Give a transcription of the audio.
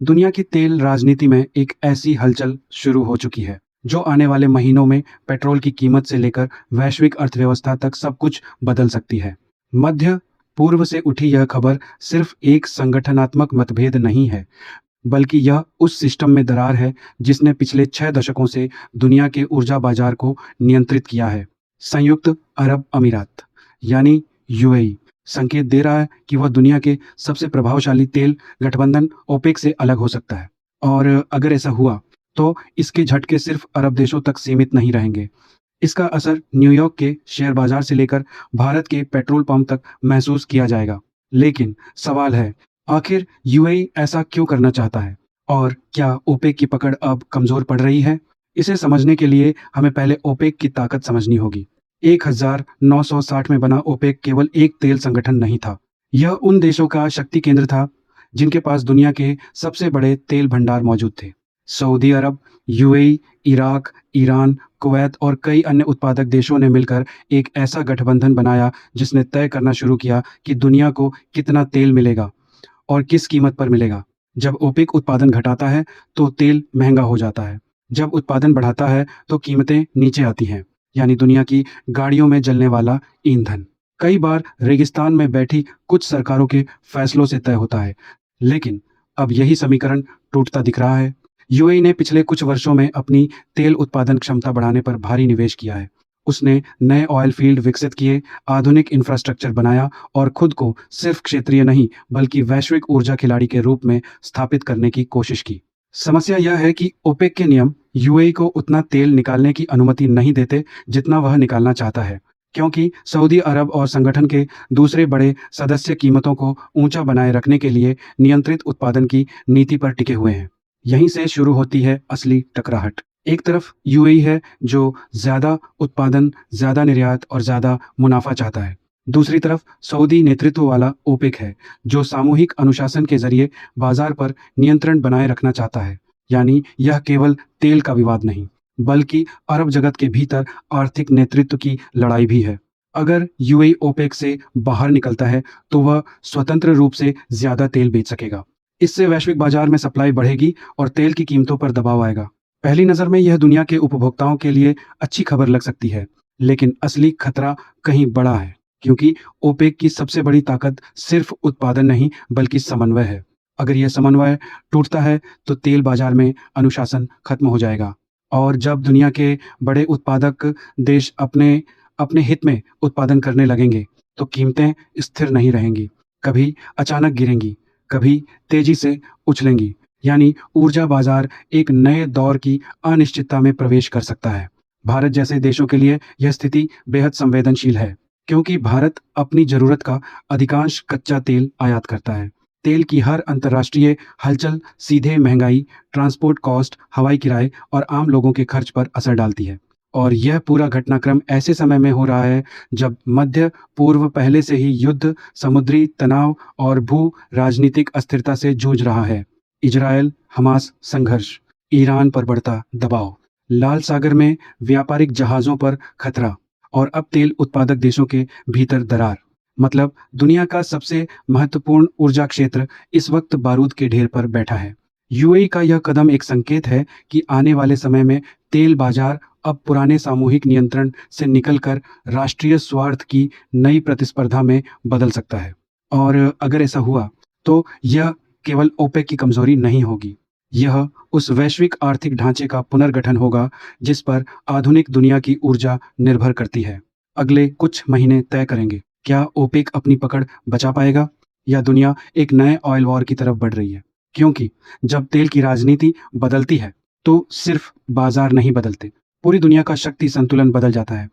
दुनिया की तेल राजनीति में एक ऐसी हलचल शुरू हो चुकी है जो आने वाले महीनों में पेट्रोल की कीमत से लेकर वैश्विक अर्थव्यवस्था तक सब कुछ बदल सकती है। मध्य पूर्व से उठी यह खबर सिर्फ एक संगठनात्मक मतभेद नहीं है, बल्कि यह उस सिस्टम में दरार है जिसने पिछले 6 दशकों से दुनिया के ऊर्जा बाजार को नियंत्रित किया है। संयुक्त अरब अमीरात यानी यूएई संकेत दे रहा है कि वह दुनिया के सबसे प्रभावशाली तेल गठबंधन ओपेक से अलग हो सकता है। और अगर ऐसा हुआ तो इसके झटके सिर्फ अरब देशों तक सीमित नहीं रहेंगे। इसका असर न्यूयॉर्क के शेयर बाजार से लेकर भारत के पेट्रोल पंप तक महसूस किया जाएगा। लेकिन सवाल है, आखिर यूएई ऐसा क्यों करना चाहता है और क्या ओपेक की पकड़ अब कमजोर पड़ रही है? इसे समझने के लिए हमें पहले ओपेक की ताकत समझनी होगी। 1960 में बना ओपेक केवल एक तेल संगठन नहीं था। यह उन देशों का शक्ति केंद्र था जिनके पास दुनिया के सबसे बड़े तेल भंडार मौजूद थे। सऊदी अरब, यूएई, इराक, ईरान, कुवैत और कई अन्य उत्पादक देशों ने मिलकर एक ऐसा गठबंधन बनाया जिसने तय करना शुरू किया कि दुनिया को कितना तेल मिलेगा और किस कीमत पर मिलेगा। जब ओपेक उत्पादन घटाता है तो तेल महंगा हो जाता है। जब उत्पादन बढ़ाता है तो कीमतें नीचे आती हैं, यानी दुनिया की गाड़ियों में जलने वाला ईंधन कई बार रेगिस्तान में बैठी कुछ सरकारों के फैसलों से तय होता है। लेकिन अब यही समीकरण टूटता दिख रहा है। यूएई ने पिछले कुछ वर्षों में अपनी तेल उत्पादन क्षमता बढ़ाने पर भारी निवेश किया है। उसने नए ऑयल फील्ड विकसित किए, आधुनिक इंफ्रास्ट्रक्चर बनाया और खुद को सिर्फ क्षेत्रीय नहीं बल्कि वैश्विक ऊर्जा खिलाड़ी के रूप में स्थापित करने की कोशिश की। समस्या यह है कि ओपेक के नियम यूएई को उतना तेल निकालने की अनुमति नहीं देते जितना वह निकालना चाहता है, क्योंकि सऊदी अरब और संगठन के दूसरे बड़े सदस्य कीमतों को ऊंचा बनाए रखने के लिए नियंत्रित उत्पादन की नीति पर टिके हुए हैं। यहीं से शुरू होती है असली टकराहट। एक तरफ यूएई है जो ज्यादा उत्पादन, ज्यादा निर्यात और ज्यादा मुनाफा चाहता है। दूसरी तरफ सऊदी नेतृत्व वाला ओपेक है जो सामूहिक अनुशासन के जरिए बाजार पर नियंत्रण बनाए रखना चाहता है। यानी यह केवल तेल का विवाद नहीं बल्कि अरब जगत के भीतर आर्थिक नेतृत्व की लड़ाई भी है। अगर यूएई ओपेक से बाहर निकलता है तो वह स्वतंत्र रूप से ज्यादा तेल बेच सकेगा। इससे वैश्विक बाजार में सप्लाई बढ़ेगी और तेल की कीमतों पर दबाव आएगा। पहली नज़र में यह दुनिया के उपभोक्ताओं के लिए अच्छी खबर लग सकती है, लेकिन असली खतरा कहीं बड़ा है, क्योंकि ओपेक की सबसे बड़ी ताकत सिर्फ उत्पादन नहीं बल्कि समन्वय है। अगर यह समन्वय टूटता है तो तेल बाजार में अनुशासन खत्म हो जाएगा और जब दुनिया के बड़े उत्पादक देश अपने अपने हित में उत्पादन करने लगेंगे तो कीमतें स्थिर नहीं रहेंगी, कभी अचानक गिरेंगी, कभी तेजी से उछलेंगी। यानी ऊर्जा बाजार एक नए दौर की अनिश्चितता में प्रवेश कर सकता है। भारत जैसे देशों के लिए यह स्थिति बेहद संवेदनशील है, क्योंकि भारत अपनी जरूरत का अधिकांश कच्चा तेल आयात करता है। तेल की हर अंतर्राष्ट्रीय हलचल सीधे महंगाई, ट्रांसपोर्ट कॉस्ट, हवाई किराए और आम लोगों के खर्च पर असर डालती है। और यह पूरा घटनाक्रम ऐसे समय में हो रहा है जब मध्य पूर्व पहले से ही युद्ध, समुद्री तनाव और भू राजनीतिक अस्थिरता से जूझ रहा है। इजरायल हमास संघर्ष, ईरान पर बढ़ता दबाव, लाल सागर में व्यापारिक जहाजों पर खतरा और अब तेल उत्पादक देशों के भीतर दरार। मतलब दुनिया का सबसे महत्वपूर्ण ऊर्जा क्षेत्र इस वक्त बारूद के ढेर पर बैठा है। यूएई का यह कदम एक संकेत है कि आने वाले समय में तेल बाजार अब पुराने सामूहिक नियंत्रण से निकलकर राष्ट्रीय स्वार्थ की नई प्रतिस्पर्धा में बदल सकता है। और अगर ऐसा हुआ तो यह केवल ओपेक की कमजोरी नहीं होगी, यह उस वैश्विक आर्थिक ढांचे का पुनर्गठन होगा जिस पर आधुनिक दुनिया की ऊर्जा निर्भर करती है। अगले कुछ महीने तय करेंगे, क्या ओपेक अपनी पकड़ बचा पाएगा या दुनिया एक नए ऑयल वॉर की तरफ बढ़ रही है। क्योंकि जब तेल की राजनीति बदलती है तो सिर्फ बाजार नहीं बदलते, पूरी दुनिया का शक्ति संतुलन बदल जाता है।